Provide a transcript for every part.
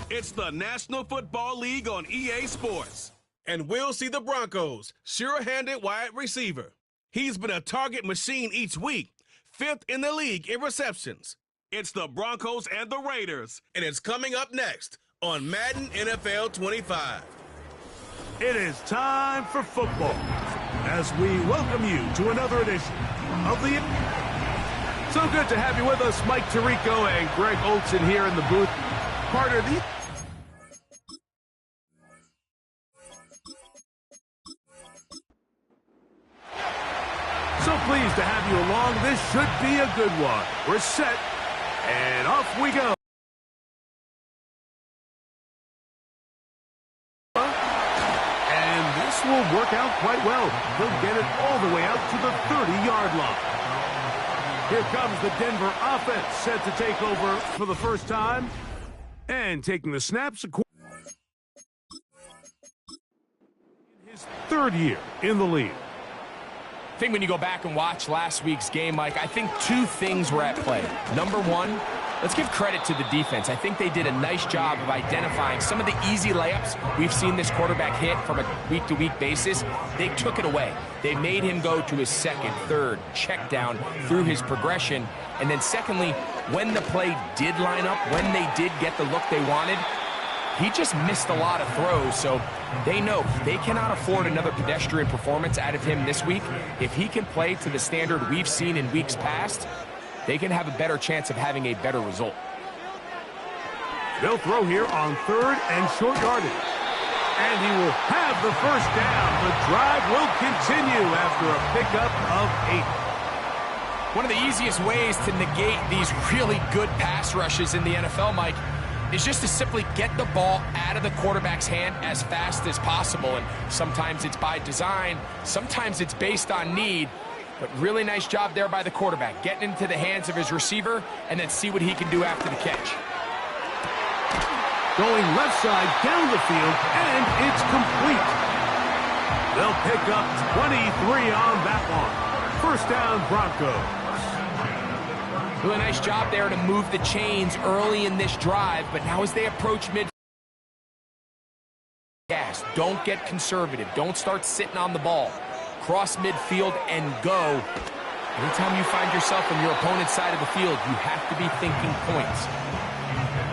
It's the National Football League on EA Sports. And we'll see the Broncos' sure-handed wide receiver. He's been a target machine each week, 5th in the league in receptions. It's the Broncos and the Raiders, and it's coming up next on Madden NFL 25. It is time for football as we welcome you to another edition of the... So good to have you with us, Mike Tirico and Greg Olson here in the booth. Part of the... So pleased to have you along. This should be a good one. We're set, and off we go. And this will work out quite well. They'll get it all the way out to the 30-yard line. Here comes the Denver offense, set to take over for the first time. And taking the snaps, in his 3rd year in the league. I think when you go back and watch last week's game, Mike, I think 2 things were at play. Number one, let's give credit to the defense. I think they did a nice job of identifying some of the easy layups we've seen this quarterback hit from a week-to-week basis. They took it away. They made him go to his 2nd, 3rd check down through his progression. And then secondly, when the play did line up, when they did get the look they wanted, he just missed a lot of throws, so they know they cannot afford another pedestrian performance out of him this week. If he can play to the standard we've seen in weeks past, they can have a better chance of having a better result. They'll throw here on 3rd and short yardage. And he will have the first down. The drive will continue after a pickup of 8. One of the easiest ways to negate these really good pass rushes in the NFL, Mike, is just to simply get the ball out of the quarterback's hand as fast as possible. And sometimes it's by design, sometimes it's based on need, but really nice job there by the quarterback, getting into the hands of his receiver and then see what he can do after the catch. Going left side down the field, and it's complete. They'll pick up 23 on that one. First down, Broncos. Really nice job there to move the chains early in this drive, but now as they approach mid, gas, don't get conservative. Don't start sitting on the ball. Cross midfield and go. Anytime you find yourself on your opponent's side of the field, you have to be thinking points.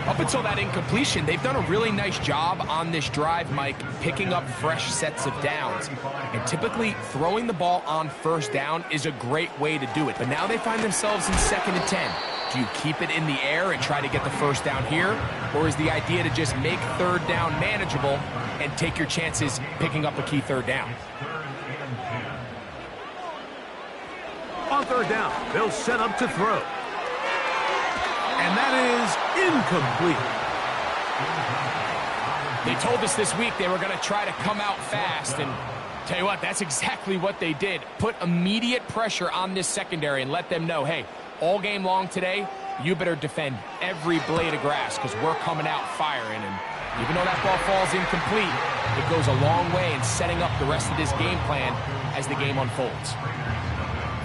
Up until that incompletion, they've done a really nice job on this drive, Mike, picking up fresh sets of downs. And typically, throwing the ball on first down is a great way to do it. But now they find themselves in 2nd and 10. Do you keep it in the air and try to get the first down here? Or is the idea to just make 3rd down manageable and take your chances picking up a key 3rd down? On 3rd down, they'll set up to throw. And that is incomplete. They told us this week they were going to try to come out fast, and tell you what, that's exactly what they did. Put immediate pressure on this secondary and let them know, hey, all game long today, you better defend every blade of grass because we're coming out firing. And even though that ball falls incomplete, it goes a long way in setting up the rest of this game plan as the game unfolds.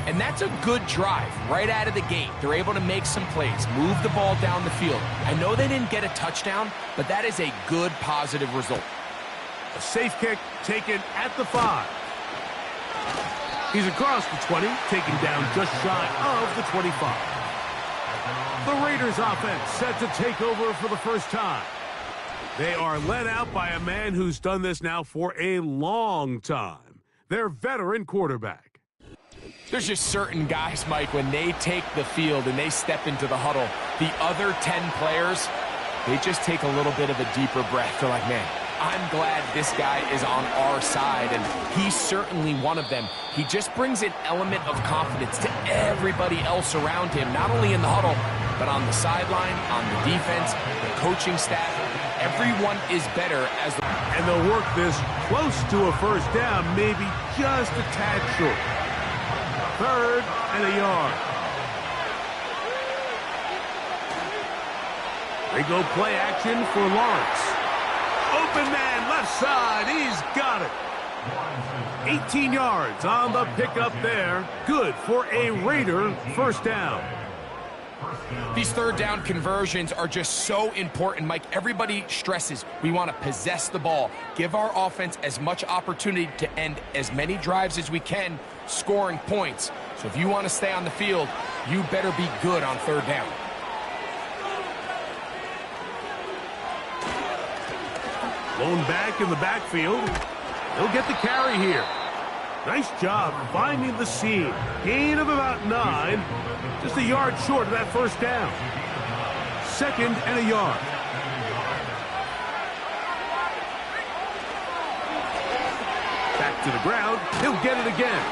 And that's a good drive right out of the gate. They're able to make some plays, move the ball down the field. I know they didn't get a touchdown, but that is a good, positive result. A safe kick taken at the 5. He's across the 20, taken down just shy of the 25. The Raiders offense set to take over for the first time. They are led out by a man who's done this now for a long time. Their veteran quarterback. There's just certain guys, Mike, when they take the field and they step into the huddle, the other 10 players, they just take a little bit of a deeper breath. They're like, man, I'm glad this guy is on our side, and he's certainly one of them. He just brings an element of confidence to everybody else around him, not only in the huddle, but on the sideline, on the defense, the coaching staff. Everyone is better as the... And they'll work this close to a first down, maybe just a tad short. 3rd and a yard. They go play action for Lawrence. Open man left side. He's got it. 18 yards on the pickup there. Good for a Raider first down. These third down conversions are just so important, Mike. Everybody stresses we want to possess the ball, give our offense as much opportunity to end as many drives as we can, scoring points. So if you want to stay on the field, you better be good on third down. Blown back in the backfield. He'll get the carry here. Nice job finding the seam. Gain of about 9. Just a yard short of that first down. 2nd and a yard. Back to the ground. He'll get it again.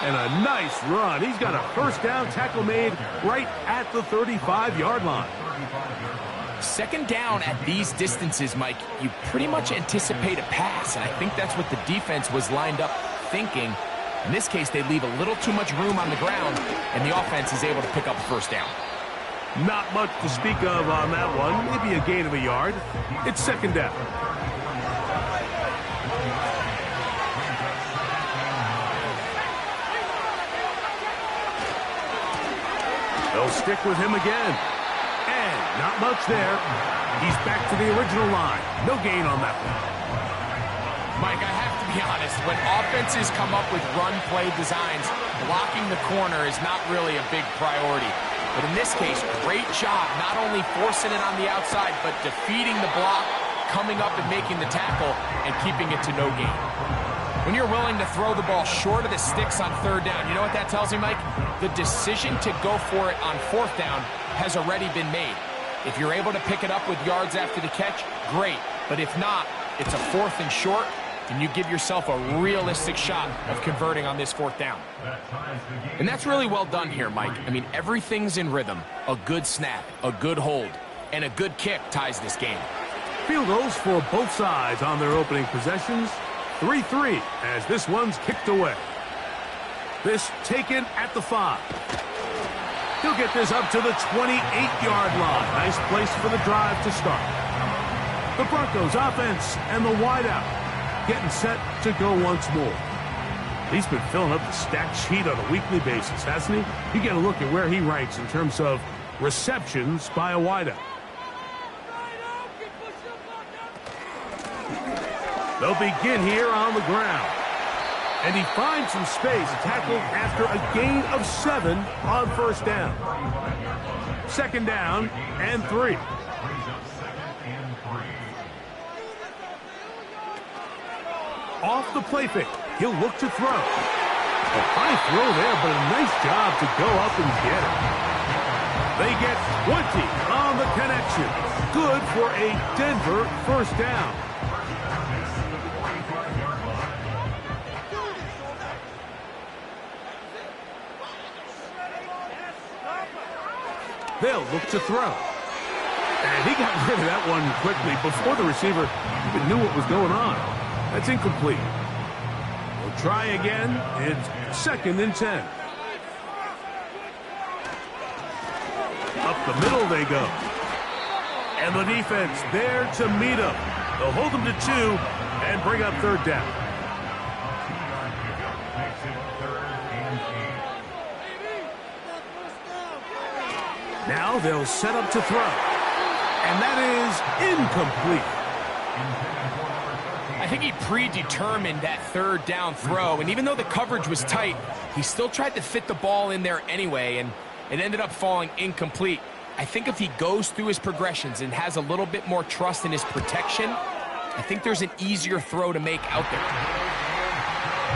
And a nice run. He's got a first down tackle made right at the 35-yard line. 2nd down at these distances, Mike, you pretty much anticipate a pass, and I think that's what the defense was lined up thinking. In this case, they leave a little too much room on the ground, and the offense is able to pick up a first down. Not much to speak of on that one. Maybe a gain of a yard. It's 2nd down. They'll stick with him again. And not much there. He's back to the original line. No gain on that one. Mike, I have to be honest. When offenses come up with run-play designs, blocking the corner is not really a big priority. But in this case, great job not only forcing it on the outside, but defeating the block, coming up and making the tackle, and keeping it to no gain. When you're willing to throw the ball short of the sticks on third down, you know what that tells me, Mike? The decision to go for it on 4th down has already been made. If you're able to pick it up with yards after the catch, great. But if not, it's a 4th and short, and you give yourself a realistic shot of converting on this 4th down. And that's really well done here, Mike. I mean, everything's in rhythm. A good snap, a good hold, and a good kick ties this game. Field goals for both sides on their opening possessions. 3-3 as this one's kicked away. This taken at the 5. He'll get this up to the 28-yard line. Nice place for the drive to start. The Broncos offense and the wideout getting set to go once more. He's been filling up the stat sheet on a weekly basis, hasn't he? You get a look at where he ranks in terms of receptions by a wideout. They'll begin here on the ground. And he finds some space, tackled after a gain of 7 on 1st down. 2nd down and 3. Off the play fake. He'll look to throw. A high throw there, but a nice job to go up and get it. They get 20 on the connection. Good for a Denver first down. They'll look to throw. And he got rid of that one quickly before the receiver even knew what was going on. That's incomplete. We'll try again. It's 2nd and 10. Up the middle they go. And the defense there to meet them. They'll hold them to 2 and bring up 3rd down. Now they'll set up to throw. And that is incomplete. I think he predetermined that 3rd down throw, and even though the coverage was tight, he still tried to fit the ball in there anyway, and it ended up falling incomplete. I think if he goes through his progressions and has a little bit more trust in his protection, I think there's an easier throw to make out there.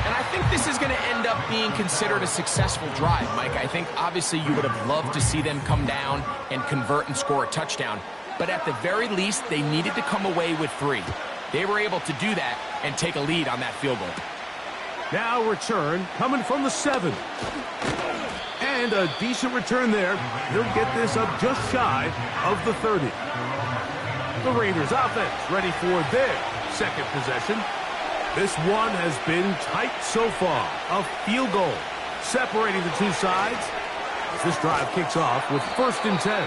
And I think this is going to end up being considered a successful drive, Mike. I think obviously you would have loved to see them come down and convert and score a touchdown, but at the very least, they needed to come away with 3. They were able to do that and take a lead on that field goal. Now return coming from the 7. And a decent return there. He'll get this up just shy of the 30. The Raiders offense ready for their 2nd possession. This one has been tight so far. A field goal separating the two sides as this drive kicks off with 1st and 10.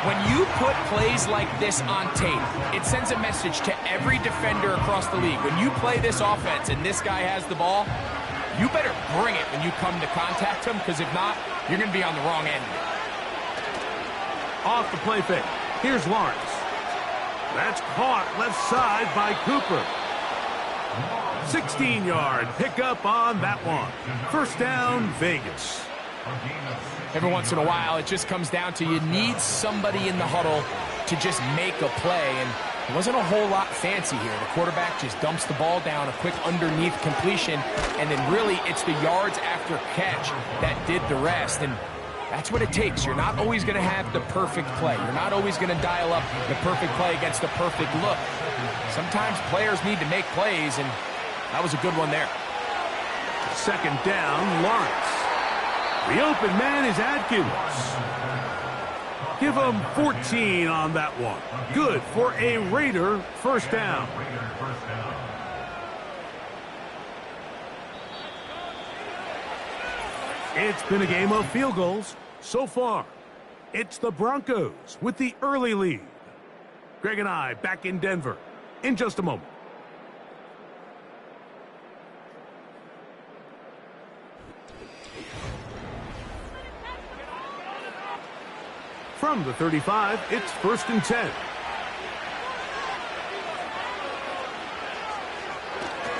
When you put plays like this on tape, it sends a message to every defender across the league. When you play this offense and this guy has the ball, you better bring it when you come to contact him, because if not, you're going to be on the wrong end of it. Off the play fake. Here's Lawrence. That's caught left side by Cooper. 16-yard pickup on that one. First down, Vegas. Every once in a while, it just comes down to you need somebody in the huddle to just make a play, and it wasn't a whole lot fancy here. The quarterback just dumps the ball down, a quick underneath completion, and then really it's the yards after catch that did the rest, and that's what it takes. You're not always going to have the perfect play. You're not always going to dial up the perfect play against the perfect look. Sometimes players need to make plays, and that was a good one there. Second down, Lawrence. The open man is Adkins. Give him 14 on that one. Good for a Raider first down. It's been a game of field goals so far. It's the Broncos with the early lead. Greg and I back in Denver in just a moment. From the 35, it's 1st and 10.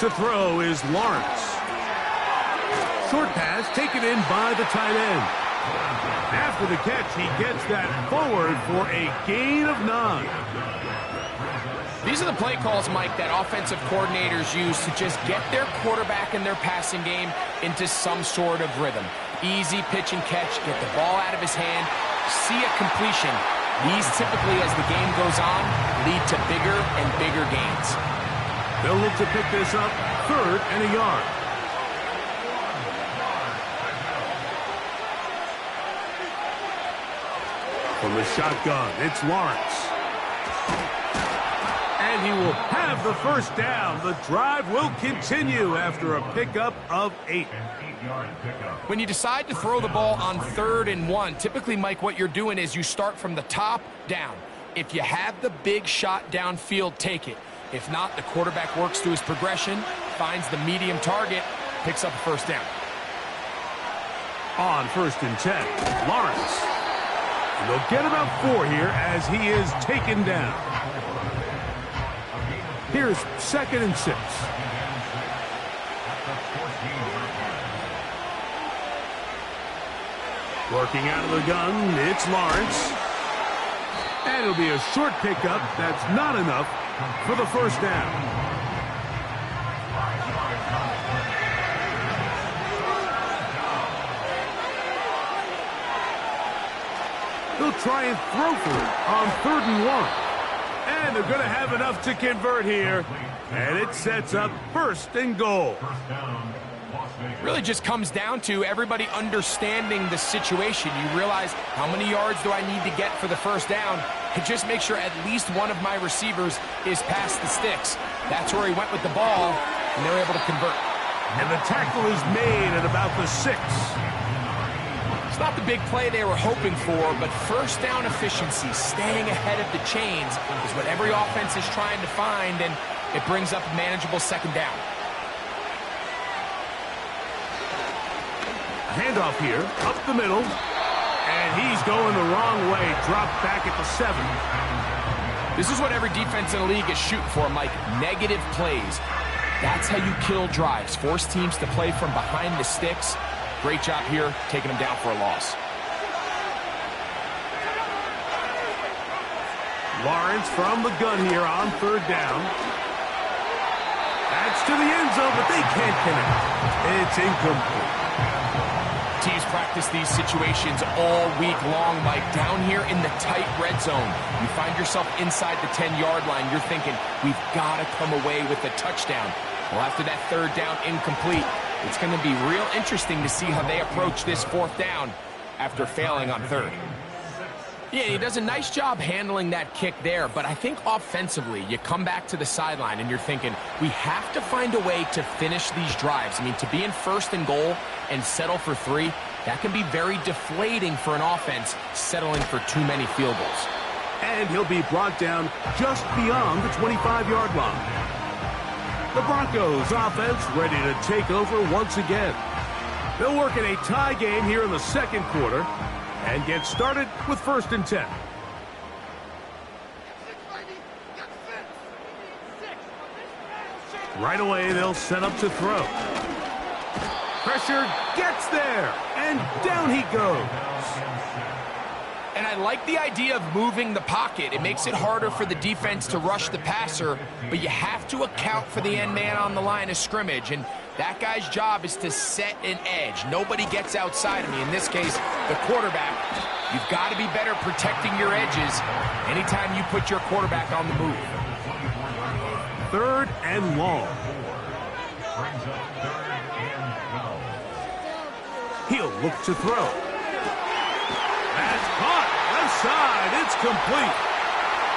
To throw is Lawrence. Short pass taken in by the tight end. After the catch, he gets that forward for a gain of 9. These are the play calls, Mike, that offensive coordinators use to just get their quarterback and their passing game into some sort of rhythm. Easy pitch and catch, get the ball out of his hand, see a completion. These typically, as the game goes on, lead to bigger and bigger gains. They'll look to pick this up 3rd and a yard. From the shotgun, it's Lawrence. And he will have the first down. The drive will continue after a pickup of 8. When you decide to throw the ball on 3rd and 1, typically, Mike, what you're doing is you start from the top down. If you have the big shot downfield, take it. If not, the quarterback works through his progression, finds the medium target, picks up a first down. On 1st and 10, Lawrence. And they'll get about 4 here as he is taken down. Here's 2nd and 6. Working out of the gun, it's Lawrence. And it'll be a short pickup. That's not enough for the first down. They'll try and throw for it on 3rd and 1. And they're going to have enough to convert here. And it sets up 1st and goal. Really just comes down to everybody understanding the situation. You realize, how many yards do I need to get for the first down? And just make sure at least one of my receivers is past the sticks. That's where he went with the ball, and they're able to convert. And the tackle is made at about the 6. It's not the big play they were hoping for, but first down efficiency, staying ahead of the chains, is what every offense is trying to find, and it brings up a manageable second down. Handoff here, up the middle, and he's going the wrong way, dropped back at the 7. This is what every defense in the league is shooting for, Mike. Negative plays. That's how you kill drives. Force teams to play from behind the sticks. Great job here, taking them down for a loss. Lawrence from the gun here on 3rd down. That's to the end zone, but they can't connect. It's incomplete. Teams practice these situations all week long, Mike. Down here in the tight red zone, you find yourself inside the 10-yard line. You're thinking, we've got to come away with a touchdown. Well, after that 3rd down incomplete, it's going to be real interesting to see how they approach this 4th down after failing on 3rd. Yeah, he does a nice job handling that kick there, but I think offensively, you come back to the sideline and you're thinking, we have to find a way to finish these drives. I mean, to be in 1st and goal and settle for 3, that can be very deflating for an offense settling for too many field goals. And he'll be brought down just beyond the 25-yard line. The Broncos offense ready to take over once again. They'll work in a tie game here in the 2nd quarter and get started with 1st and 10. Right away, they'll set up to throw. Pressure gets there, and down he goes. And I like the idea of moving the pocket. It makes it harder for the defense to rush the passer, but you have to account for the end man on the line of scrimmage, and that guy's job is to set an edge. Nobody gets outside of me. In this case, the quarterback. You've got to be better protecting your edges anytime you put your quarterback on the move. 3rd and long. He'll look to throw. That's caught. Left side. It's complete.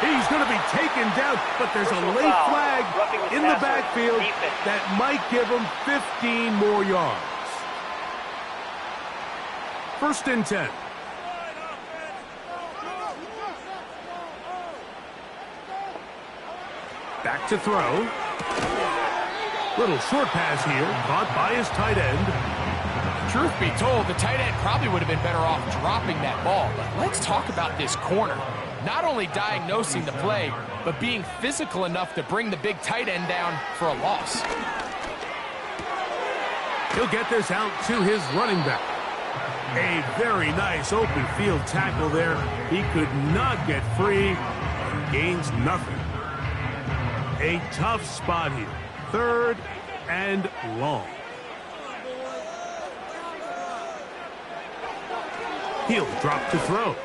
He's going to be taken down, but there's a late flag in the backfield that might give him 15 more yards. 1st and 10. Back to throw. Little short pass here, caught by his tight end. Truth be told, the tight end probably would have been better off dropping that ball. But let's talk about this corner. Not only diagnosing the play, but being physical enough to bring the big tight end down for a loss. He'll get this out to his running back. A very nice open field tackle there. He could not get free and gains nothing. A tough spot here. 3rd and long. He'll drop to throw.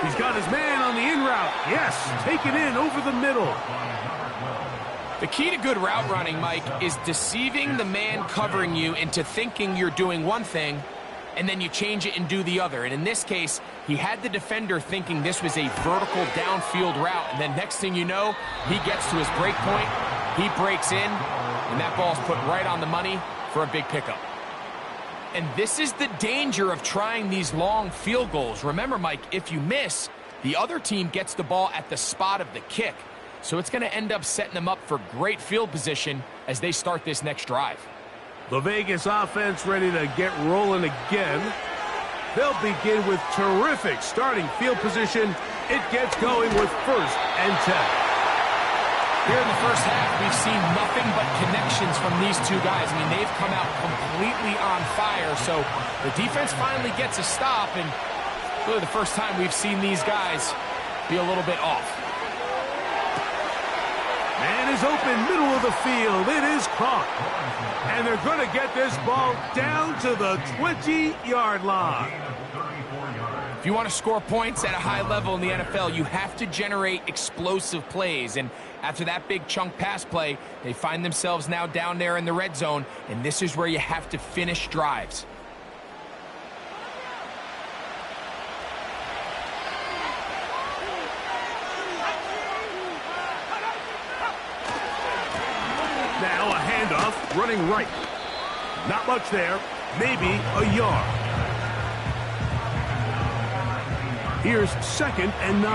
He's got his man on the in route. Yes, taken in over the middle. The key to good route running, Mike, is deceiving the man covering you into thinking you're doing one thing, and then you change it and do the other. And in this case, he had the defender thinking this was a vertical downfield route, and then next thing you know, he gets to his break point, he breaks in, and that ball's put right on the money for a big pickup. And this is the danger of trying these long field goals. Remember, Mike, if you miss, the other team gets the ball at the spot of the kick. So it's going to end up setting them up for great field position as they start this next drive. The Vegas offense ready to get rolling again. They'll begin with terrific starting field position. It gets going with 1st and 10. Here in the first half, we've seen nothing but connections from these two guys. I mean, they've come out completely on fire, so the defense finally gets a stop, and really the first time we've seen these guys be a little bit off. Man is open, middle of the field. It is caught. And they're going to get this ball down to the 20-yard line. If you want to score points at a high level in the NFL, you have to generate explosive plays. And after that big chunk pass play, they find themselves now down there in the red zone, and this is where you have to finish drives. Now a handoff, running right. Not much there, maybe a yard. Here's 2nd and 9.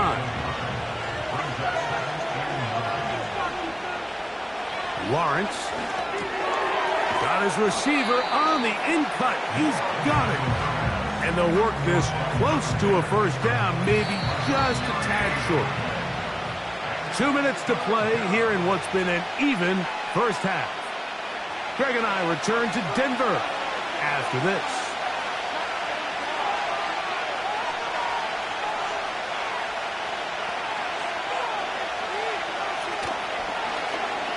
Lawrence got his receiver on the in-cut. He's got it. And they'll work this close to a 1st down, maybe just a tad short. 2 minutes to play here in what's been an even first half. Greg and I return to Denver after this.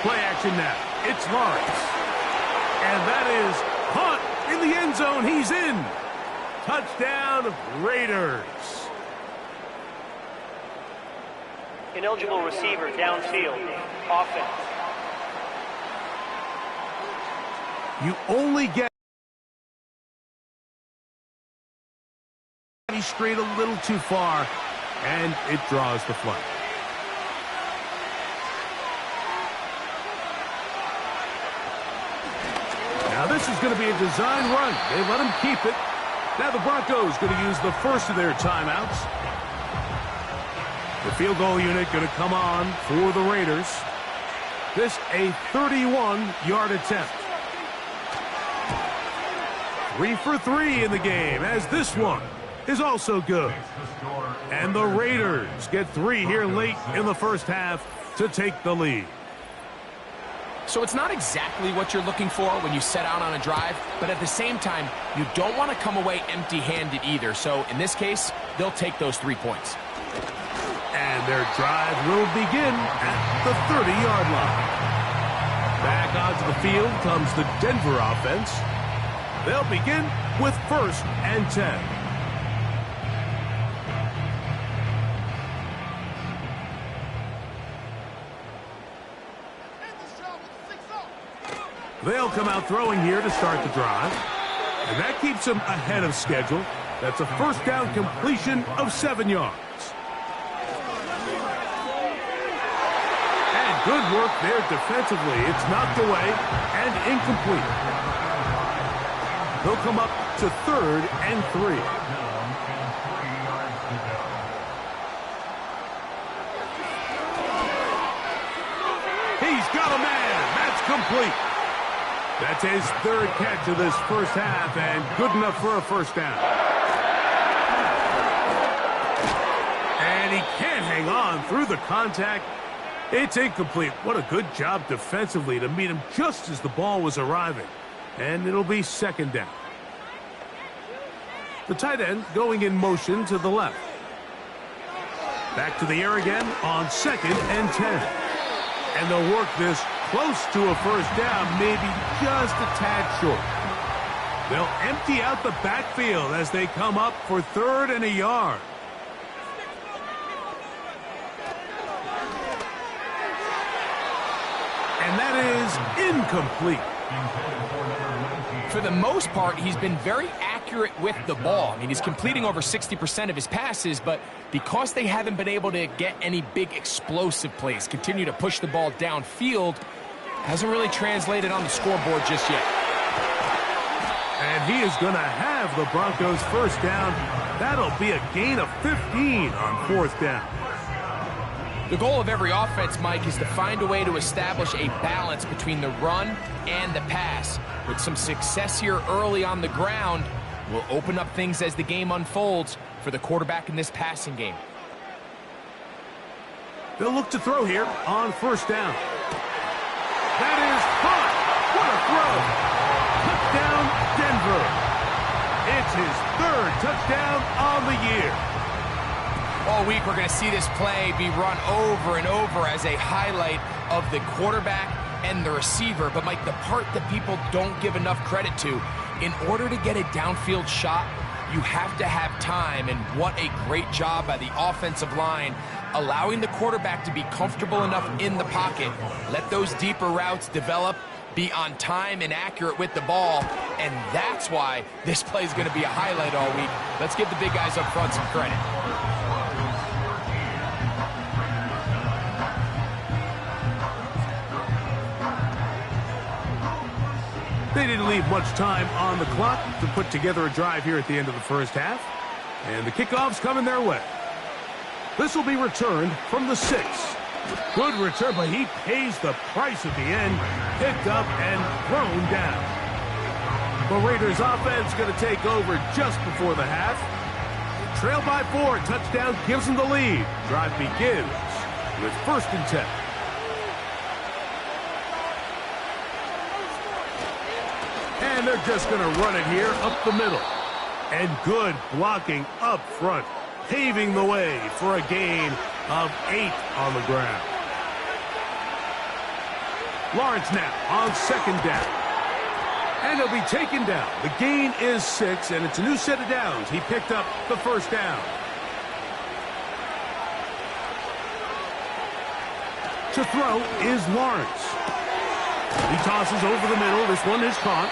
Play action now. It's Lawrence. And that is caught in the end zone. He's in. Touchdown, Raiders. Ineligible receiver downfield. Offense. You only get straight a little too far, and it draws the flag. Now this is going to be a design run. They let him keep it. Now the Broncos going to use the first of their timeouts. The field goal unit going to come on for the Raiders. This a 31-yard attempt. 3 for 3 in the game, as this one is also good. And the Raiders get 3 here late in the first half to take the lead. So it's not exactly what you're looking for when you set out on a drive, but at the same time, you don't want to come away empty-handed either. So in this case, they'll take those 3 points. And their drive will begin at the 30-yard line. Back onto the field comes the Denver offense. They'll begin with 1st and 10. They'll come out throwing here to start the drive. And that keeps them ahead of schedule. That's a 1st down completion of 7 yards. And good work there defensively. It's knocked away and incomplete. They'll come up to 3rd and 3. He's got a man. That's complete. That's his 3rd catch of this first half, and good enough for a 1st down. And he can't hang on through the contact. It's incomplete. What a good job defensively to meet him just as the ball was arriving. And it'll be 2nd down. The tight end going in motion to the left. Back to the air again on 2nd and 10. And they'll work this close to a 1st down, maybe just a tad short. They'll empty out the backfield as they come up for 3rd and a yard. And that is incomplete. For the most part, he's been very accurate with the ball. I mean, he's completing over 60% of his passes, but because they haven't been able to get any big explosive plays, continue to push the ball downfield, hasn't really translated on the scoreboard just yet. And he is going to have the Broncos 1st down. That'll be a gain of 15 on 4th down. The goal of every offense, Mike, is to find a way to establish a balance between the run and the pass. With some success here early on the ground, will open up things as the game unfolds for the quarterback in this passing game. They'll look to throw here on 1st down. That is caught. What a throw. Touchdown, Denver. It's his 3rd touchdown on the year. All week we're going to see this play be run over and over as a highlight of the quarterback and the receiver. But, Mike, the part that people don't give enough credit to, in order to get a downfield shot, you have to have time. And what a great job by the offensive line, allowing the quarterback to be comfortable enough in the pocket, let those deeper routes develop, be on time and accurate with the ball, and that's why this play is going to be a highlight all week. Let's give the big guys up front some credit. They didn't leave much time on the clock to put together a drive here at the end of the first half. And the kickoff's coming their way. This will be returned from the 6. Good return, but he pays the price at the end. Picked up and thrown down. The Raiders offense going to take over just before the half. Trail by 4. Touchdown gives them the lead. Drive begins with 1st and 10. And they're just going to run it here up the middle. And good blocking up front, paving the way for a gain of 8 on the ground. Lawrence now on 2nd down. And he'll be taken down. The gain is 6, and it's a new set of downs. He picked up the 1st down. To throw is Lawrence. He tosses over the middle. This one is caught.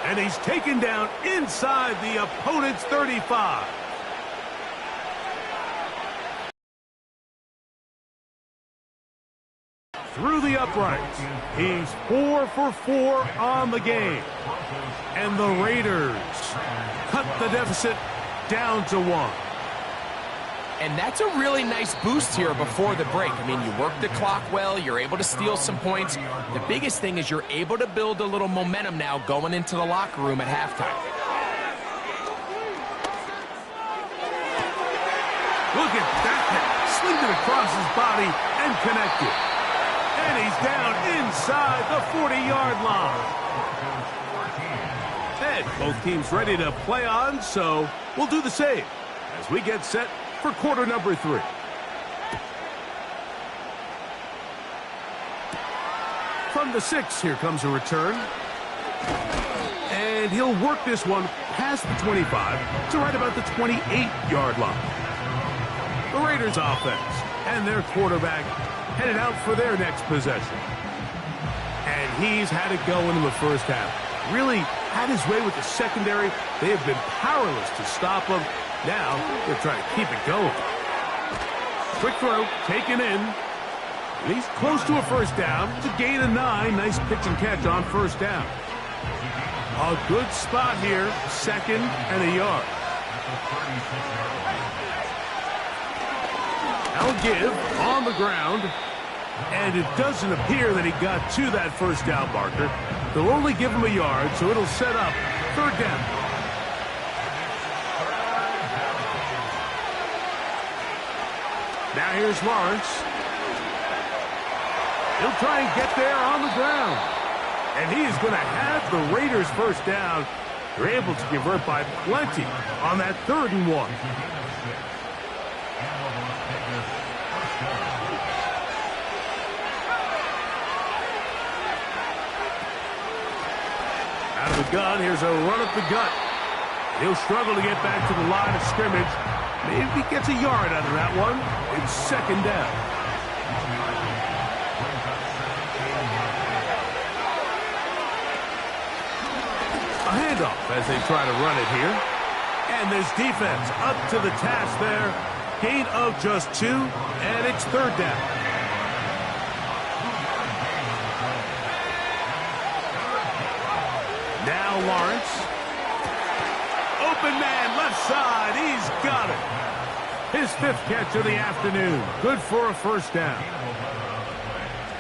And he's taken down inside the opponent's 35. Through the uprights. He's 4 for 4 on the game. And the Raiders cut the deficit down to 1. And that's a really nice boost here before the break. I mean, you work the clock well, you're able to steal some points. The biggest thing is you're able to build a little momentum now going into the locker room at halftime. Look at that. Slinged it across his body and connected. And he's down inside the 40-yard line. And both teams ready to play on, so we'll do the same as we get set for quarter number 3. From the 6, here comes a return. And he'll work this one past the 25 to right about the 28-yard line. The Raiders offense and their quarterback headed out for their next possession. And he's had it going in the first half. Really had his way with the secondary. They have been powerless to stop him. Now they're trying to keep it going. Quick throw, taken in. And he's close to a first down. It's a gain of 9. Nice pitch and catch on first down. A good spot here. 2nd and a yard. Now give on the ground. And it doesn't appear that he got to that first down marker. They'll only give him a yard, so it'll set up 3rd down. Now here's Lawrence. He'll try and get there on the ground. And he is going to have the Raiders first down. They're able to convert by plenty on that 3rd and 1. Out of the gun, here's a run up the gut. He'll struggle to get back to the line of scrimmage. Maybe he gets a yard out of that one. It's 2nd down. A handoff as they try to run it here. And this defense up to the task there. Gain of just 2, and it's 3rd down. Now Lawrence. Open man, left side. He's got it. His 5th catch of the afternoon. Good for a first down.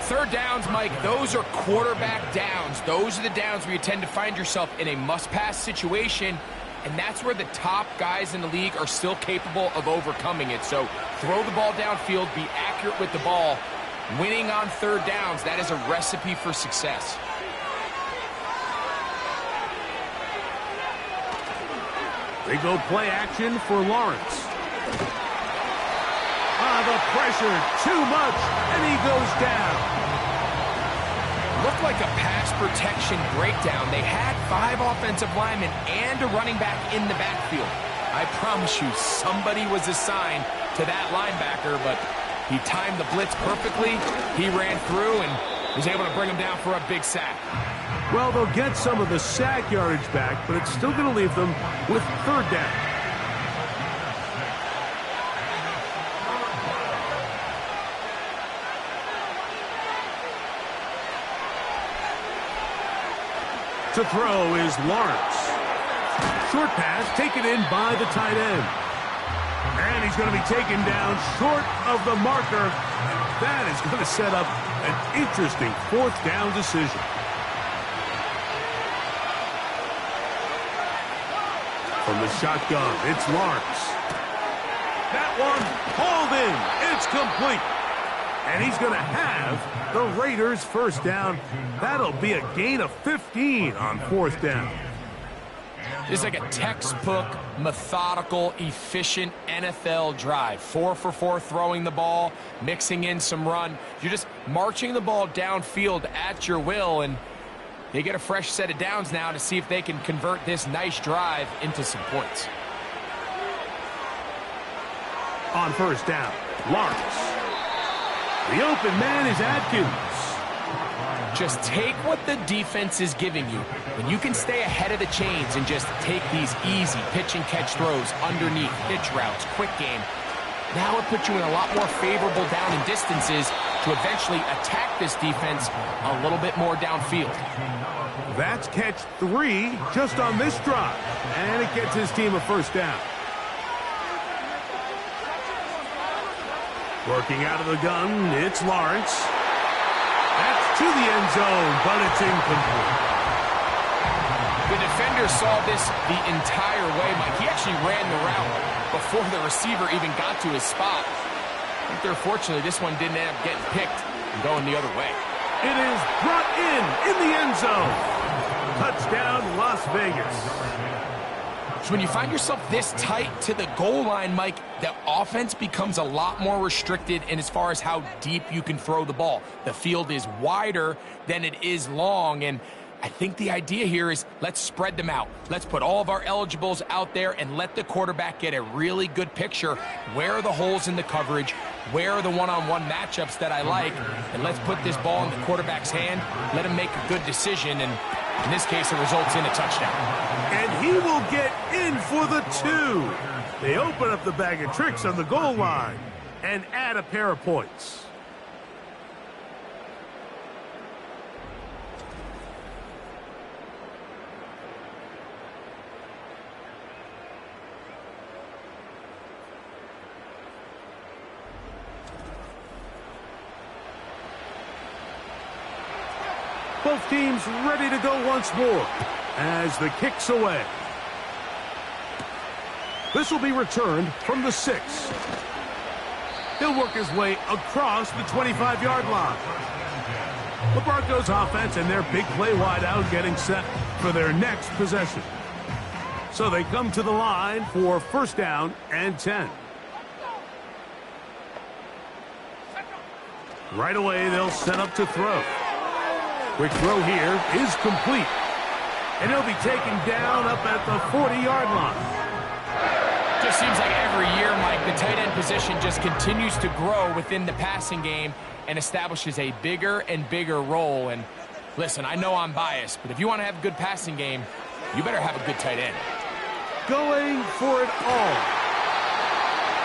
3rd downs, Mike, those are quarterback downs. Those are the downs where you tend to find yourself in a must-pass situation, and that's where the top guys in the league are still capable of overcoming it. So throw the ball downfield, be accurate with the ball. Winning on 3rd downs, that is a recipe for success. They go play action for Lawrence. The pressure, too much, and he goes down. Looked like a pass protection breakdown. They had 5 offensive linemen and a running back in the backfield. I promise you, somebody was assigned to that linebacker, but he timed the blitz perfectly. He ran through and was able to bring him down for a big sack. Well, they'll get some of the sack yardage back, but it's still going to leave them with 3rd down. To throw is Lawrence. Short pass taken in by the tight end. And he's going to be taken down short of the marker. That is going to set up an interesting 4th down decision. From the shotgun, it's Lawrence. That one hauled in. It's complete. And he's going to have the Raiders first down. That'll be a gain of 15 on 4th down. This is like a textbook, methodical, efficient NFL drive. 4 for 4 throwing the ball, mixing in some run. You're just marching the ball downfield at your will, and they get a fresh set of downs now to see if they can convert this nice drive into some points. On first down, Lawrence. The open man is Atkins. Just take what the defense is giving you. When you can stay ahead of the chains and just take these easy pitch and catch throws underneath, hitch routes, quick game, now it puts you in a lot more favorable down and distances to eventually attack this defense a little bit more downfield. That's catch 3 just on this drive, and it gets his team a first down. Working out of the gun, it's Lawrence. That's to the end zone, but it's incomplete. The defender saw this the entire way, Mike. He actually ran the route before the receiver even got to his spot. I think, unfortunately, this one didn't end up getting picked. and going the other way. It is brought in the end zone. Touchdown, Las Vegas. So when you find yourself this tight to the goal line, Mike, the offense becomes a lot more restricted in as far as how deep you can throw the ball. The field is wider than it is long, and I think the idea here is let's spread them out. Let's put all of our eligibles out there and let the quarterback get a really good picture. Where are the holes in the coverage? Where are the one-on-one matchups that I like? And let's put this ball in the quarterback's hand. Let him make a good decision, and in this case, it results in a touchdown. And he will get in for the 2. They open up the bag of tricks on the goal line and add a pair of points. Both teams ready to go once more as the kick's away. This will be returned from the 6. He'll work his way across the 25-yard line. The Broncos offense and their big play wideout getting set for their next possession. So they come to the line for first down and 10. Right away, they'll set up to throw. Quick throw here is complete. And he'll be taken down up at the 40-yard line. Just seems like every year, Mike, the tight end position just continues to grow within the passing game and establishes a bigger and bigger role. And listen, I know I'm biased, but if you want to have a good passing game, you better have a good tight end. Going for it all.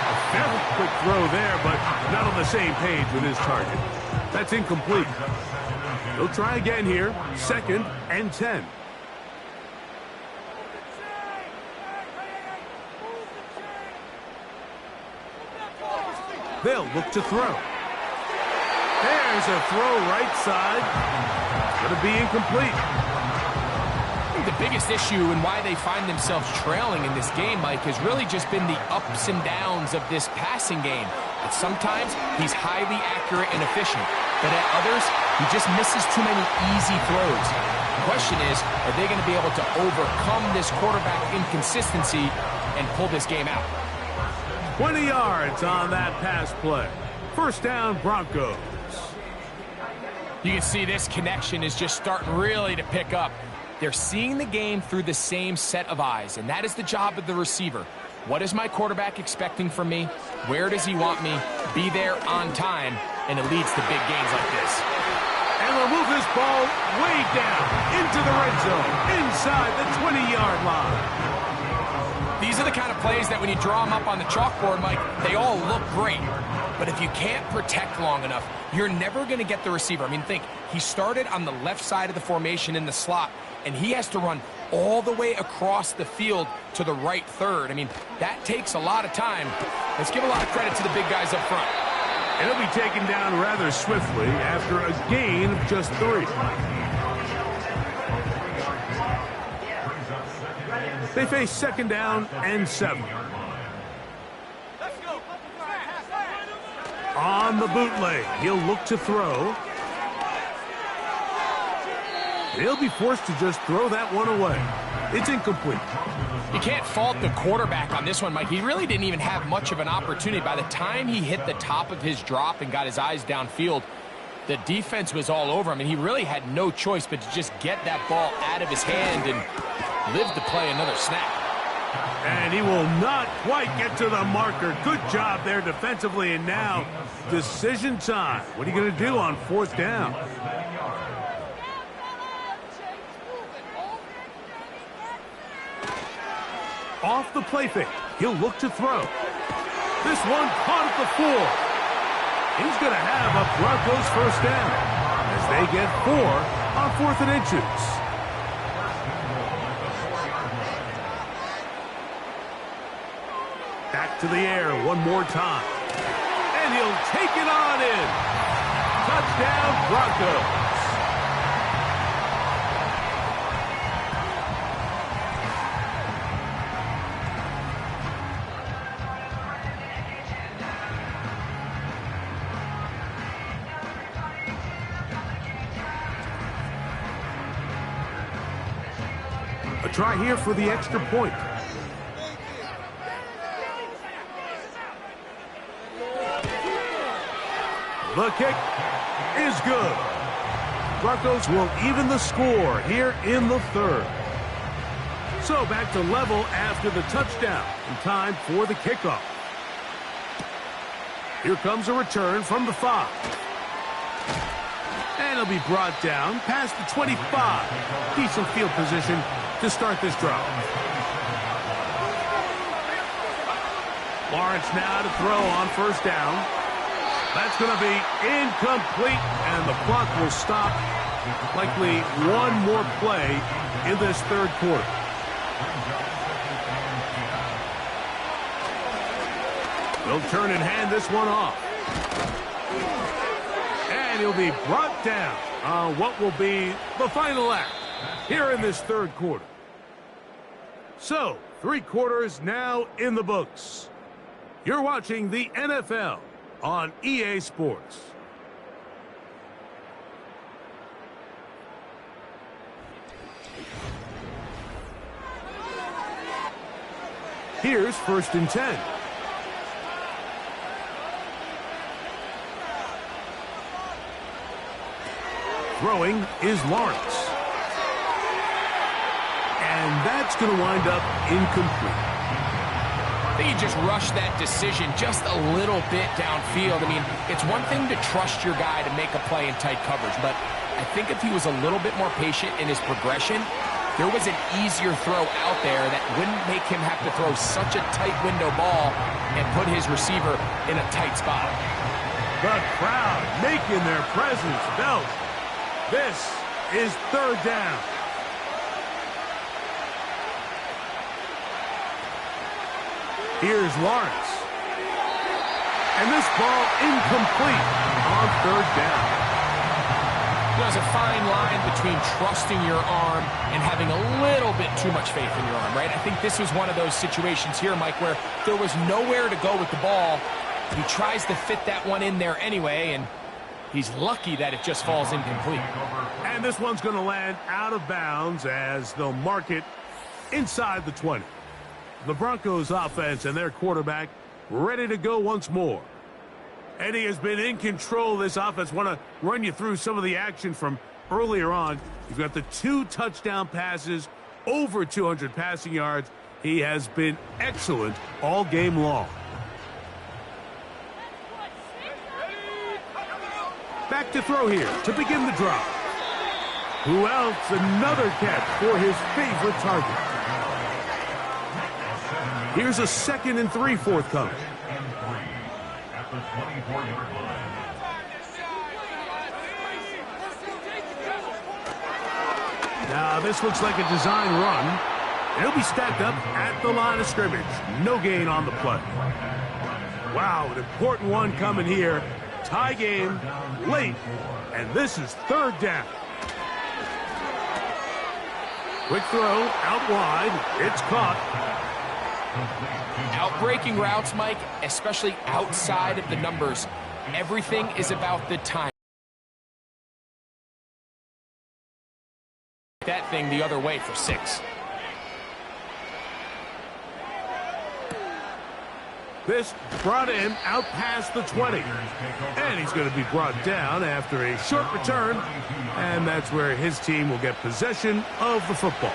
A very quick throw there, but not on the same page with his target. That's incomplete. He'll try again here, second and 10. They'll look to throw. There's a throw right side. It's going to be incomplete. I think the biggest issue and why they find themselves trailing in this game, Mike, has really just been the ups and downs of this passing game. At sometimes, he's highly accurate and efficient, but at others, he just misses too many easy throws. The question is, are they going to be able to overcome this quarterback inconsistency and pull this game out? 20 yards on that pass play. First down, Broncos. You can see this connection is just starting really to pick up. They're seeing the game through the same set of eyes, and that is the job of the receiver. What is my quarterback expecting from me? Where does he want me? Be there on time, and it leads to big gains like this. And they'll move this ball way down into the red zone, inside the 20-yard line. These are the kind of plays that when you draw them up on the chalkboard, Mike, they all look great. But if you can't protect long enough, you're never going to get the receiver. I mean, think, he started on the left side of the formation in the slot, and he has to run all the way across the field to the right third. I mean, that takes a lot of time. Let's give a lot of credit to the big guys up front. And he'll be taken down rather swiftly after a gain of just 3. They face second down and 7. On the bootleg, he'll look to throw. He'll be forced to just throw that one away. It's incomplete. You can't fault the quarterback on this one, Mike. He really didn't even have much of an opportunity. By the time he hit the top of his drop and got his eyes downfield, the defense was all over him, and he really had no choice but to just get that ball out of his hand and live to play another snap. And he will not quite get to the marker. Good job there defensively, and now decision time. What are you going to do on fourth down? Off the play fake, he'll look to throw. This one caught at the 4. He's going to have a Broncos first down as they get 4 on 4th and inches. Back to the air one more time. And he'll take it on in. Touchdown, Broncos. try here for the extra point. The kick is good. Broncos will even the score here in the third. So back to level after the touchdown. And time for the kickoff. Here comes a return from the 5. And it'll be brought down past the 25. Decent field position to start this drive. Lawrence now to throw on first down. That's going to be incomplete, and the clock will stop. Likely one more play in this third quarter. They'll turn and hand this one off. And he'll be brought down on what will be the final act here in this third quarter. So, 3 quarters now in the books. You're watching the NFL on EA Sports. Here's 1st and 10. Throwing is Lawrence. And that's going to wind up incomplete. I think he just rushed that decision just a little bit downfield. I mean, it's one thing to trust your guy to make a play in tight coverage, but I think if he was a little bit more patient in his progression, there was an easier throw out there that wouldn't make him have to throw such a tight window ball and put his receiver in a tight spot. The crowd making their presence felt. This is 3rd down. Here's Lawrence. And this ball incomplete on 3rd down. There's a fine line between trusting your arm and having a little bit too much faith in your arm, right? I think this was one of those situations here, Mike, where there was nowhere to go with the ball. He tries to fit that one in there anyway, and he's lucky that it just falls incomplete. And this one's going to land out of bounds as they'll mark it inside the 20. The Broncos offense and their quarterback ready to go once more. Eddie has been in control of this offense. Want to run you through some of the action from earlier on. You've got the 2 touchdown passes, over 200 passing yards. He has been excellent all game long. Back to throw here to begin the drive. Who else? Another catch for his favorite target. Here's a 2nd and 3 forthcoming. Now this looks like a design run. It'll be stacked up at the line of scrimmage. No gain on the play. Wow, an important one coming here. Tie game late, and this is 3rd down. Quick throw out wide. It's caught. Outbreaking routes, Mike, especially outside of the numbers, everything is about the time. That thing the other way for 6. This brought in out past the 20. And he's going to be brought down after a short return. And that's where his team will get possession of the football.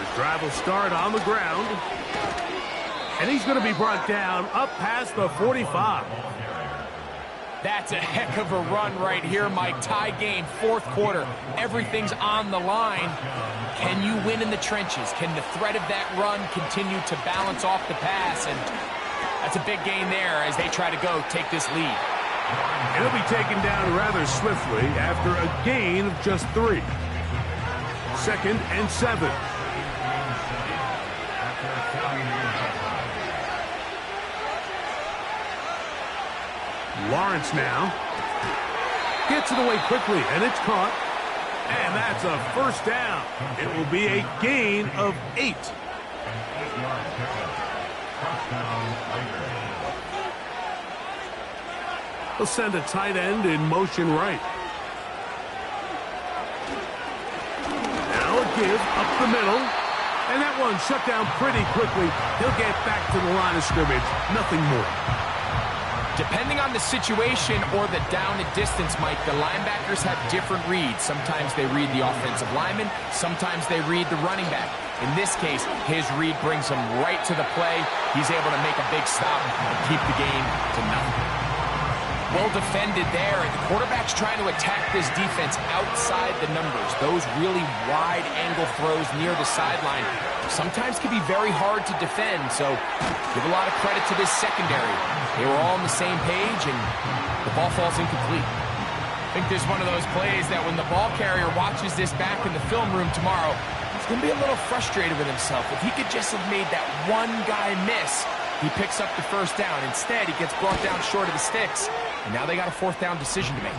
The drive will start on the ground. And he's going to be brought down up past the 45. That's a heck of a run right here, Mike. Tie game, 4th quarter. Everything's on the line. Can you win in the trenches? Can the threat of that run continue to balance off the pass? And that's a big gain there as they try to go take this lead. It'll be taken down rather swiftly after a gain of just 3. 2nd and 7. Lawrence now gets it away quickly, and it's caught. And that's a 1st down. It will be a gain of 8. He'll send a tight end in motion right. Now a give up the middle. And that one shut down pretty quickly. He'll get back to the line of scrimmage. Nothing more. Depending on the situation or the down and distance, Mike, the linebackers have different reads. Sometimes they read the offensive lineman. Sometimes they read the running back. In this case, his read brings him right to the play. He's able to make a big stop and keep the game to nothing. Well defended there, and the quarterback's trying to attack this defense outside the numbers. Those really wide angle throws near the sideline sometimes can be very hard to defend, so give a lot of credit to this secondary. They were all on the same page, and the ball falls incomplete. I think there's one of those plays that when the ball carrier watches this back in the film room tomorrow, he's going to be a little frustrated with himself. If he could just have made that one guy miss, he picks up the first down. Instead, he gets brought down short of the sticks. And now they got a fourth down decision to make.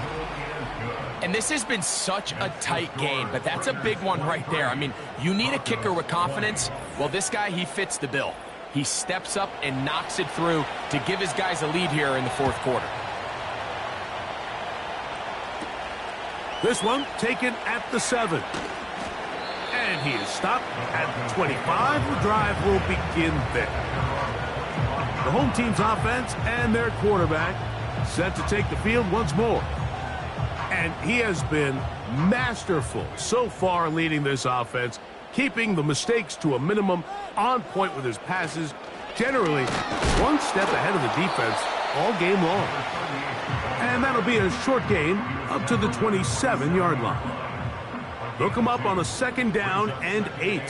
And this has been such a tight game, but that's a big one right there. I mean, you need a kicker with confidence. Well, this guy, he fits the bill. He steps up and knocks it through to give his guys a lead here in the fourth quarter. This one taken at the 7. And he is stopped at the 25. The drive will begin there. The home team's offense and their quarterback set to take the field once more. And he has been masterful so far leading this offense, keeping the mistakes to a minimum, on point with his passes, generally one step ahead of the defense all game long. And that'll be a short gain up to the 27-yard line. They'll come up on a 2nd down and 8.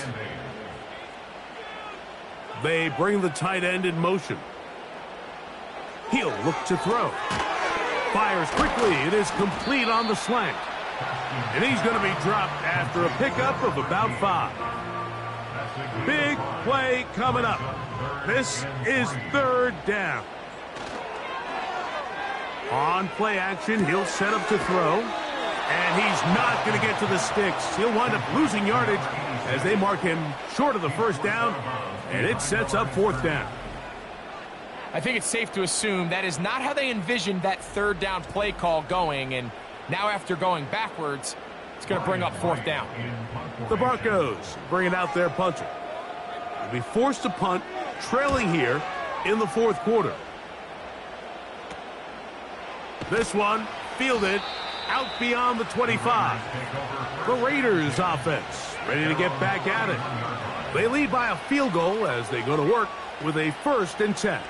They bring the tight end in motion. He'll look to throw. Fires quickly. It is complete on the slant. And he's going to be dropped after a pickup of about 5. Big play coming up. This is 3rd down. On play action, he'll set up to throw. And he's not going to get to the sticks. He'll wind up losing yardage as they mark him short of the 1st down. And it sets up 4th down. I think it's safe to assume that is not how they envisioned that 3rd down play call going, and now after going backwards, it's going to bring up 4th down. The Broncos bringing out their punter. They'll be forced to punt, trailing here in the 4th quarter. This one fielded out beyond the 25. The Raiders offense ready to get back at it. They lead by a field goal as they go to work with a 1st and 10.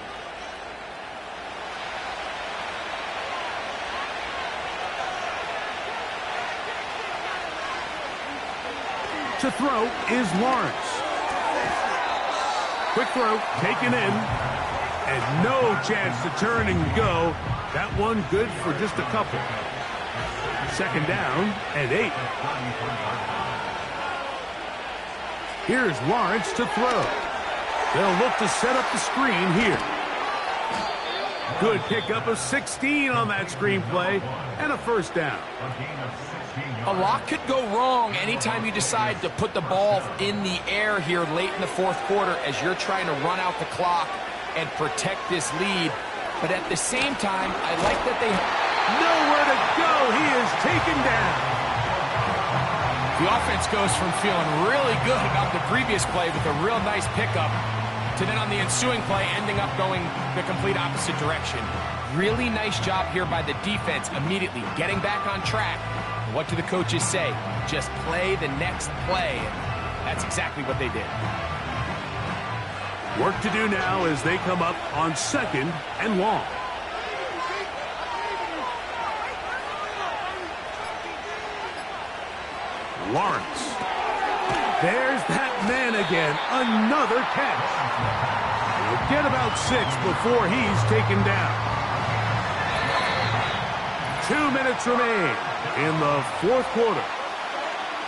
To throw is Lawrence. Quick throw taken in, and no chance to turn and go. That one good for just a couple. 2nd down and 8. Here's Lawrence to throw. They'll look to set up the screen here. Good pickup of 16 on that screen play and a 1st down. A lot could go wrong anytime you decide to put the ball in the air here late in the 4th quarter as you're trying to run out the clock and protect this lead. But at the same time, I like that they nowhere to go. He is taken down. The offense goes from feeling really good about the previous play with a real nice pickup to then on the ensuing play ending up going the complete opposite direction. Really nice job here by the defense immediately getting back on track. What do the coaches say? Just play the next play. That's exactly what they did. Work to do now as they come up on 2nd and long. Lawrence. There's that man again. Another catch. He'll get about 6 before he's taken down. 2 minutes remain in the 4th quarter.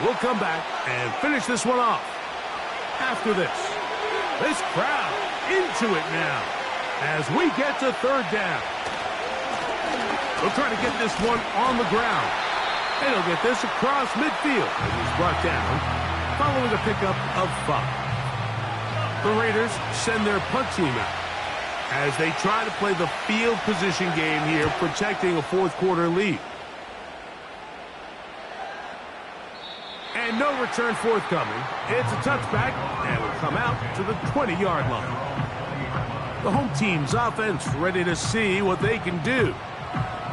We'll come back and finish this one off after this. This crowd into it now as we get to 3rd down. We'll try to get this one on the ground. And he'll get this across midfield as he's brought down following a pickup of 5. The Raiders send their punt team out. as they try to play the field position game here, protecting a fourth-quarter lead. And no return forthcoming. It's a touchback, and will come out to the 20-yard line. The home team's offense ready to see what they can do.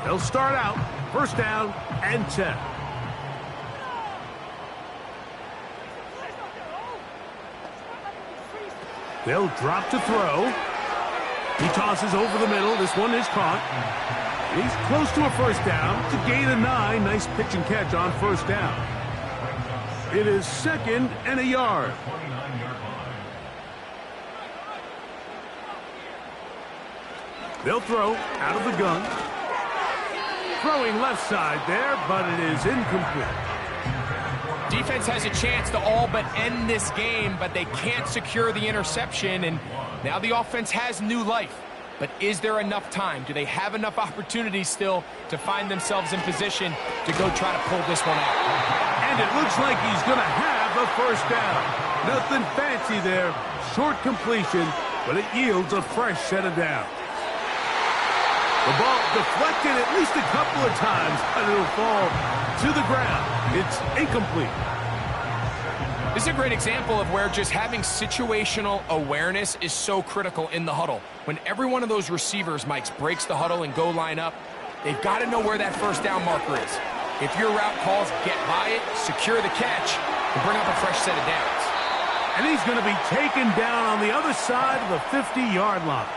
They'll start out first down and 10. They'll drop to throw. He tosses over the middle. This one is caught. He's close to a first down to gain a 9. Nice pitch and catch on first down. It is 2nd and a yard. They'll throw out of the gun. Throwing left side there, but it is incomplete. Defense has a chance to all but end this game, but they can't secure the interception, and now the offense has new life. But is there enough time? Do they have enough opportunities still to find themselves in position to go try to pull this one out? And it looks like he's going to have a first down. Nothing fancy there. Short completion, but it yields a fresh set of downs. The ball deflected at least a couple of times, and it'll fall to the ground. It's incomplete. This is a great example of where just having situational awareness is so critical in the huddle. When every one of those receivers, Mike, breaks the huddle and go line up, they've got to know where that first down marker is. If your route calls, get by it, secure the catch, and bring up a fresh set of downs. And he's going to be taken down on the other side of the 50-yard line.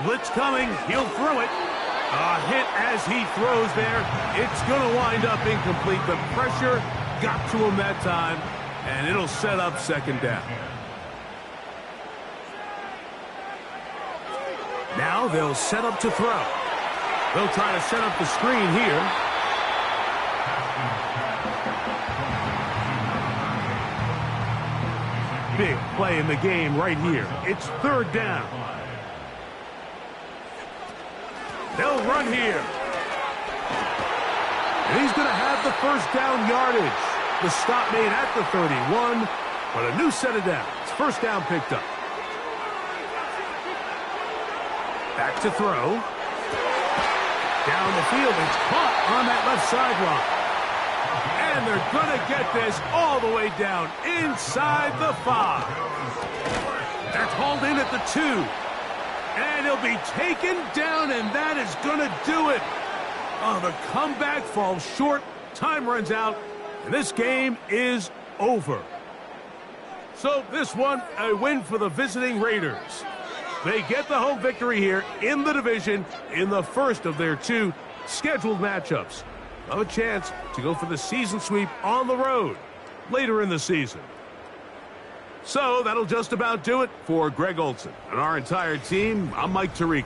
Blitz coming. He'll throw it. A hit as he throws there. It's going to wind up incomplete. The pressure got to him that time, and it'll set up second down. Now they'll set up to throw. They'll try to set up the screen here. Big play in the game right here. It's third down. They'll run here. And he's going to have the first down yardage. The stop made at the 31, but a new set of downs. First down picked up. Back to throw. Down the field. It's caught on that left sideline. And they're going to get this all the way down inside the 5. That's hauled in at the 2. And he'll be taken down, and that is going to do it. Oh, the comeback falls short. Time runs out, and this game is over. So this one, a win for the visiting Raiders. They get the home victory here in the division in the first of their 2 scheduled matchups. They'll have a chance to go for the season sweep on the road later in the season. So that'll just about do it for Greg Olsen and our entire team. I'm Mike Tirico.